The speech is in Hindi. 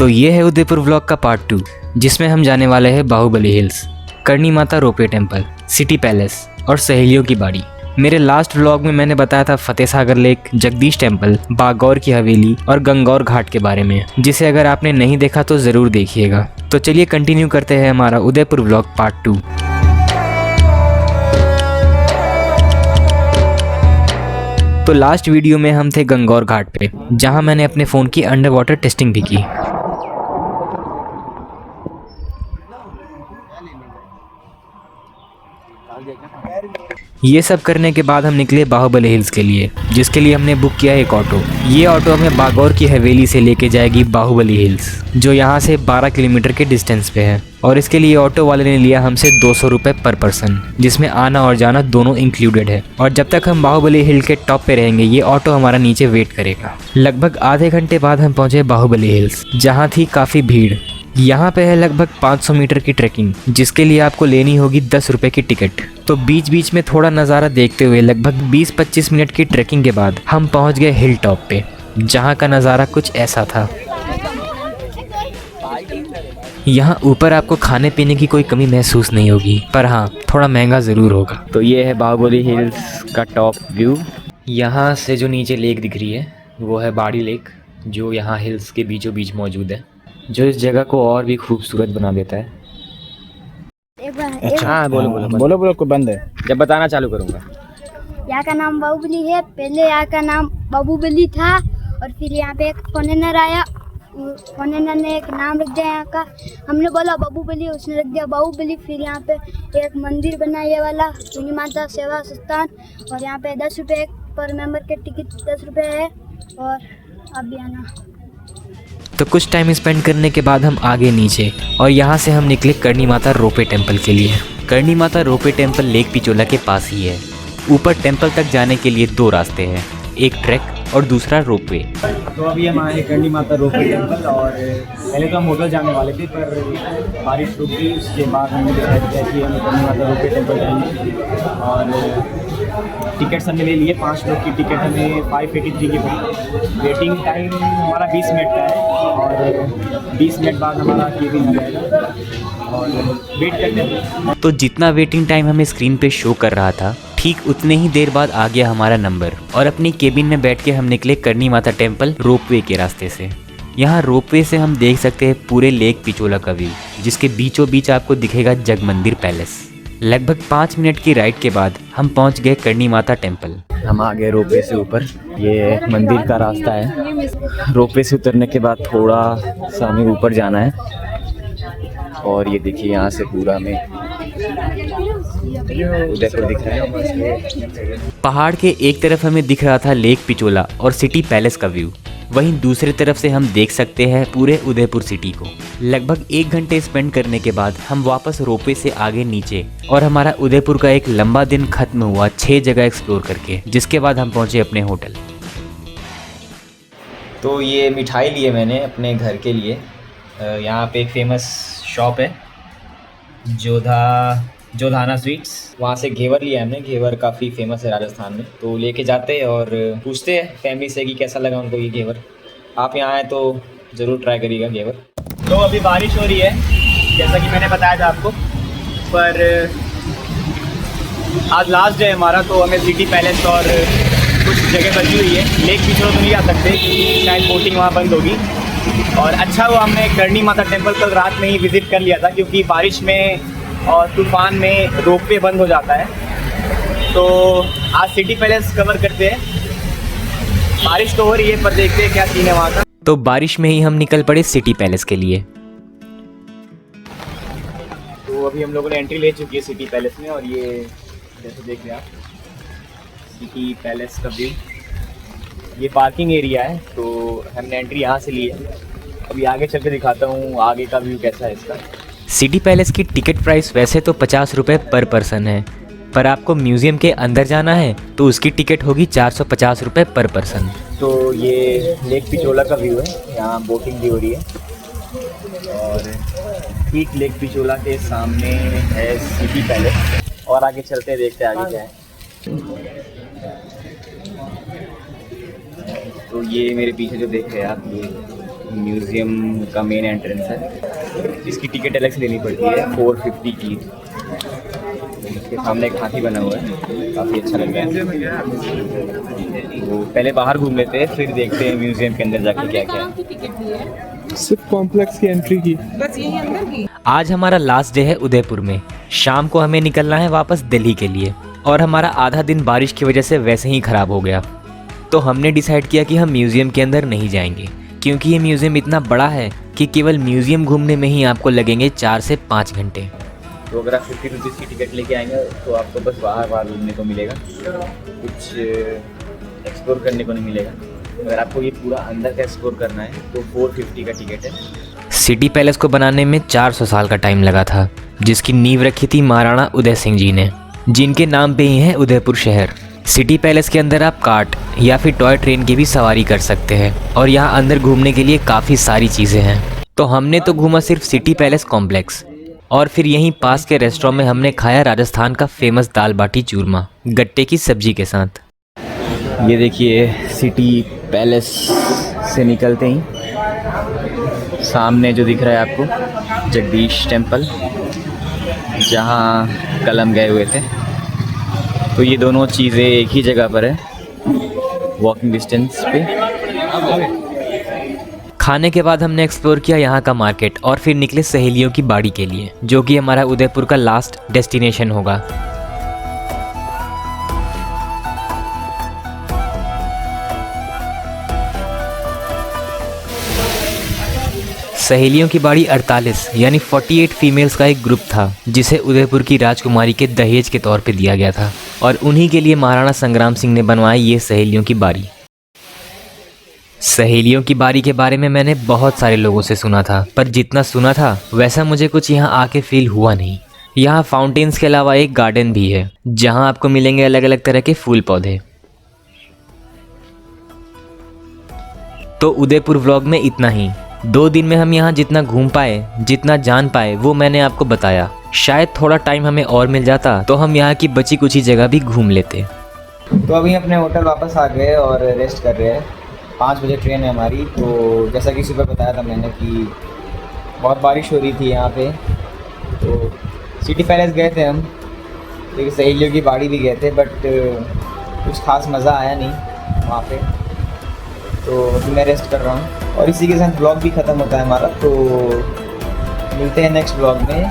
तो ये है उदयपुर व्लॉग का पार्ट 2, जिसमें हम जाने वाले हैं Baahubali hills, Karni Mata ropeway temple, city palace और सहेलियों की बाड़ी। मेरे लास्ट व्लॉग में मैंने बताया था फतेह सागर लेक, जगदीश टेम्पल, बागौर की हवेली और गंगौर घाट के बारे में, जिसे अगर आपने नहीं देखा तो ज़रूर देखिएगा। तो चलिए कंटिन्यू करते हैं हमारा उदयपुर व्लॉग पार्ट 2। तो लास्ट वीडियो में हम थे गंगौर घाट पे, जहां मैंने अपने फ़ोन की अंडर वाटर टेस्टिंग भी की। ये सब करने के बाद हम निकले बाहुबली हिल्स के लिए, जिसके लिए हमने बुक किया एक ऑटो। ये ऑटो हमें बागौर की हवेली से लेके जाएगी बाहुबली हिल्स, जो यहाँ से 12 किलोमीटर के डिस्टेंस पे है। और इसके लिए ऑटो वाले ने लिया हमसे 200 रुपये पर पर्सन, जिसमें आना और जाना दोनों इंक्लूडेड है। और जब तक हम बाहुबली हिल के टॉप पे रहेंगे, ये ऑटो हमारा नीचे वेट करेगा। लगभग आधे घंटे बाद हम पहुँचे बाहुबली हिल्स, जहाँ थी काफ़ी भीड़। यहाँ पे है लगभग 500 मीटर की ट्रैकिंग, जिसके लिए आपको लेनी होगी 10 रुपये की टिकट। तो बीच बीच में थोड़ा नज़ारा देखते हुए लगभग 20-25 मिनट की ट्रैकिंग के बाद हम पहुँच गए हिल टॉप पे, जहाँ का नज़ारा कुछ ऐसा था। यहाँ ऊपर आपको खाने पीने की कोई कमी महसूस नहीं होगी, पर हाँ थोड़ा महंगा ज़रूर होगा। तो ये है बाहुबली हिल्स का टॉप व्यू। यहाँ से जो नीचे लेक दिख रही है वो है बाड़ी लेक, जो यहाँ हिल्स के बीचों बीच मौजूद है, जो इस जगह को और भी खूबसूरत बना देता है। अच्छा हाँ बोलो कोई बंद है। जब बताना चालू करूँगा। यहाँ का नाम बाहुबली है। पहले यहाँ का नाम बाहुबली था और फिर यहाँ पे एक फॉरेनर आया, फॉरेनर ने एक नाम रख दिया यहाँ का। हमने बोला बाहुबली, उसने रख दिया बाहुबली। फिर यहाँ पे एक मंदिर बना ये वाला, करणी माता सेवा संस्थान। और यहाँ पे 10 रुपये पर मेंबर के टिकट 10 रुपये है। और अब भी आना। तो कुछ टाइम स्पेंड करने के बाद हम आगे नीचे, और यहाँ से हम निकले करणी माता रोपवे टेम्पल के लिए। Karni Mata ropeway temple lake Pichola के पास ही है। ऊपर टेम्पल तक जाने के लिए 2 रास्ते हैं, एक ट्रैक और दूसरा रोपवे। तो अभी हम आए करणी माता रोपवे टेम्पल, और पहले तो हम होटल जाने वाले थे, पर बारिश रुक गई। उसके बाद हमने डिसाइड किया कि हम करणी माता रोपवे टेम्पल जाएंगे। और टिकट्स हमने ले लिए, 5 लोग की टिकट हमें 583 की पड़ी। वेटिंग टाइम हमारा 20 मिनट का है, और 20 मिनट बाद हमारा केबिन आ जाएगा और वेट करते हैं। तो जितना वेटिंग टाइम हमें स्क्रीन पे शो कर रहा था, ठीक उतने ही देर बाद आ गया हमारा नंबर, और अपनी केबिन में बैठ के हम निकले करणी माता टेम्पल रोपवे के रास्ते से। यहाँ रोपवे से हम देख सकते हैं पूरे लेक पिचोला का व्यू, जिसके बीचों बीच आपको दिखेगा जगमंदिर पैलेस। लगभग 5 मिनट की राइड के बाद हम पहुँच गए करणी माता टेम्पल। हम आ गए रोपवे से ऊपर। ये मंदिर का रास्ता है। रोपवे से उतरने के बाद थोड़ा सा हमें ऊपर जाना है, और ये देखिए यहाँ से पूरा हमें उदयपुर दिख रहा है। पहाड़ के एक तरफ हमें दिख रहा था लेक पिचोला और सिटी पैलेस का व्यू, वहीं दूसरी तरफ से हम देख सकते हैं पूरे उदयपुर सिटी को। लगभग 1 घंटे स्पेंड करने के बाद हम वापस रोपवे से आगे नीचे, और हमारा उदयपुर का एक लंबा दिन खत्म हुआ 6 जगह एक्सप्लोर करके, जिसके बाद हम पहुंचे अपने होटल। तो ये मिठाई लिए मैंने अपने घर के लिए। यहाँ पे एक फेमस शॉप है, जोधाना स्वीट्स। वहाँ से घेवर लिया हमने। घेवर काफ़ी फेमस है राजस्थान में, तो लेके जाते हैं और पूछते हैं फैमिली से कि कैसा लगा उनको ये घेवर। आप यहाँ आए तो ज़रूर ट्राई करिएगा घेवर। तो अभी बारिश हो रही है, जैसा कि मैंने बताया था आपको, पर आज लास्ट डे हमारा, तो हमें सिटी पैलेस और कुछ जगह बची हुई है। लेक पिचोला तो नहीं जा सकते क्योंकि शायद बोटिंग वहाँ बंद होगी। और अच्छा हुआ हमने करणी माता टेम्पल कल रात में ही विज़िट कर लिया था, क्योंकि बारिश में और तूफान में रोपवे बंद हो जाता है। तो आज सिटी पैलेस कवर करते हैं। बारिश तो हो रही है, पर देखते हैं क्या सीन है वहाँ का। तो बारिश में ही हम निकल पड़े सिटी पैलेस के लिए। तो अभी हम लोगों ने एंट्री ले चुकी है सिटी पैलेस में, और ये जैसे देख रहे हैं आप, सिटी पैलेस का व्यू। ये पार्किंग एरिया है, तो हमने एंट्री यहाँ से ली है। अभी आगे चल के दिखाता हूँ आगे का व्यू कैसा है इसका। सिटी पैलेस की टिकट प्राइस वैसे तो 50 रुपये पर पर्सन है, पर आपको म्यूज़ियम के अंदर जाना है तो उसकी टिकट होगी 450 रुपये पर पर्सन। तो ये लेक पिचोला का व्यू है, यहाँ बोटिंग भी हो रही है, और ठीक लेक पिचोला के सामने है सिटी पैलेस। और आगे चलते हैं, देखते हैं आगे क्या है। तो ये मेरे पीछे जो देख रहे हैं आप, म्यूज़ियम का मेन एंट्रेंस है। इसकी टिकट अलग से लेनी पड़ती है 450 की। इसके सामने एक हाथी बना हुआ है, काफ़ी अच्छा लग रहा है। वो पहले बाहर घूम लेते हैं, फिर देखते हैं म्यूज़ियम के अंदर जाके क्या क्या है। सिर्फ कॉम्प्लेक्स की एंट्री की। आज हमारा लास्ट डे है उदयपुर में। शाम को हमें निकलना है वापस दिल्ली के लिए और हमारा आधा दिन बारिश की वजह से वैसे ही ख़राब हो गया। तो हमने डिसाइड किया कि हम म्यूज़ियम के अंदर नहीं जाएंगे, क्योंकि ये म्यूज़ियम इतना बड़ा है कि केवल म्यूज़ियम घूमने में ही आपको लगेंगे 4 से 5 घंटे। तो अगर आप 50 रुपीज़ की टिकट लेके आएंगे तो आपको बस बाहर घूमने को मिलेगा, कुछ एक्सप्लोर करने को नहीं मिलेगा। अगर आपको ये पूरा अंदर का एक्सप्लोर करना है तो 450 का टिकट है। सिटी पैलेस को बनाने में 400 साल का टाइम लगा था, जिसकी नींव रखी थी महाराणा उदय सिंह जी ने, जिनके नाम पे ही है उदयपुर शहर। सिटी पैलेस के अंदर आप कार्ट या फिर टॉय ट्रेन की भी सवारी कर सकते हैं और यहाँ अंदर घूमने के लिए काफ़ी सारी चीज़ें हैं। तो हमने तो घूमा सिर्फ सिटी पैलेस कॉम्प्लेक्स और फिर यहीं पास के रेस्टोरेंट में हमने खाया राजस्थान का फेमस दाल बाटी चूरमा गट्टे की सब्जी के साथ। ये देखिए, सिटी पैलेस से निकलते ही सामने जो दिख रहा है आपको जगदीश टेम्पल, जहाँ कलम गए हुए थे। तो ये दोनों चीज़ें एक ही जगह पर है, वॉकिंग डिस्टेंस पे। खाने के बाद हमने एक्सप्लोर किया यहाँ का मार्केट और फिर निकले सहेलियों की बाड़ी के लिए, जो कि हमारा उदयपुर का लास्ट डेस्टिनेशन होगा। सहेलियों की बाड़ी 48 यानी 48 फीमेल्स का एक ग्रुप था, जिसे उदयपुर की राजकुमारी के दहेज के तौर पे दिया गया था और उन्हीं के लिए महाराणा संग्राम सिंह ने बनवाई ये सहेलियों की बाड़ी। सहेलियों की बाड़ी के बारे में मैंने बहुत सारे लोगों से सुना था, पर जितना सुना था वैसा मुझे कुछ यहाँ आके फील हुआ नहीं। यहाँ फाउंटेन्स के अलावा एक गार्डन भी है, जहाँ आपको मिलेंगे अलग अलग तरह के फूल पौधे। तो उदयपुर व्लॉग में इतना ही। 2 दिन में हम यहाँ जितना घूम पाए, जितना जान पाए, वो मैंने आपको बताया। शायद थोड़ा टाइम हमें और मिल जाता तो हम यहाँ की बची कुछ ही जगह भी घूम लेते। तो अभी अपने होटल वापस आ गए और रेस्ट कर रहे हैं। 5 बजे ट्रेन है हमारी। तो जैसा कि सुबह बताया था मैंने कि बहुत बारिश हो रही थी यहाँ पे, तो सिटी पैलेस गए थे हम, लेकिन सहेलियों की बाड़ी भी गए थे, बट कुछ खास मज़ा आया नहीं वहाँ पे। तो अभी मैं रेस्ट कर रहा हूँ और इसी के साथ ब्लॉग भी ख़त्म होता है हमारा। तो मिलते हैं नेक्स्ट ब्लॉग में।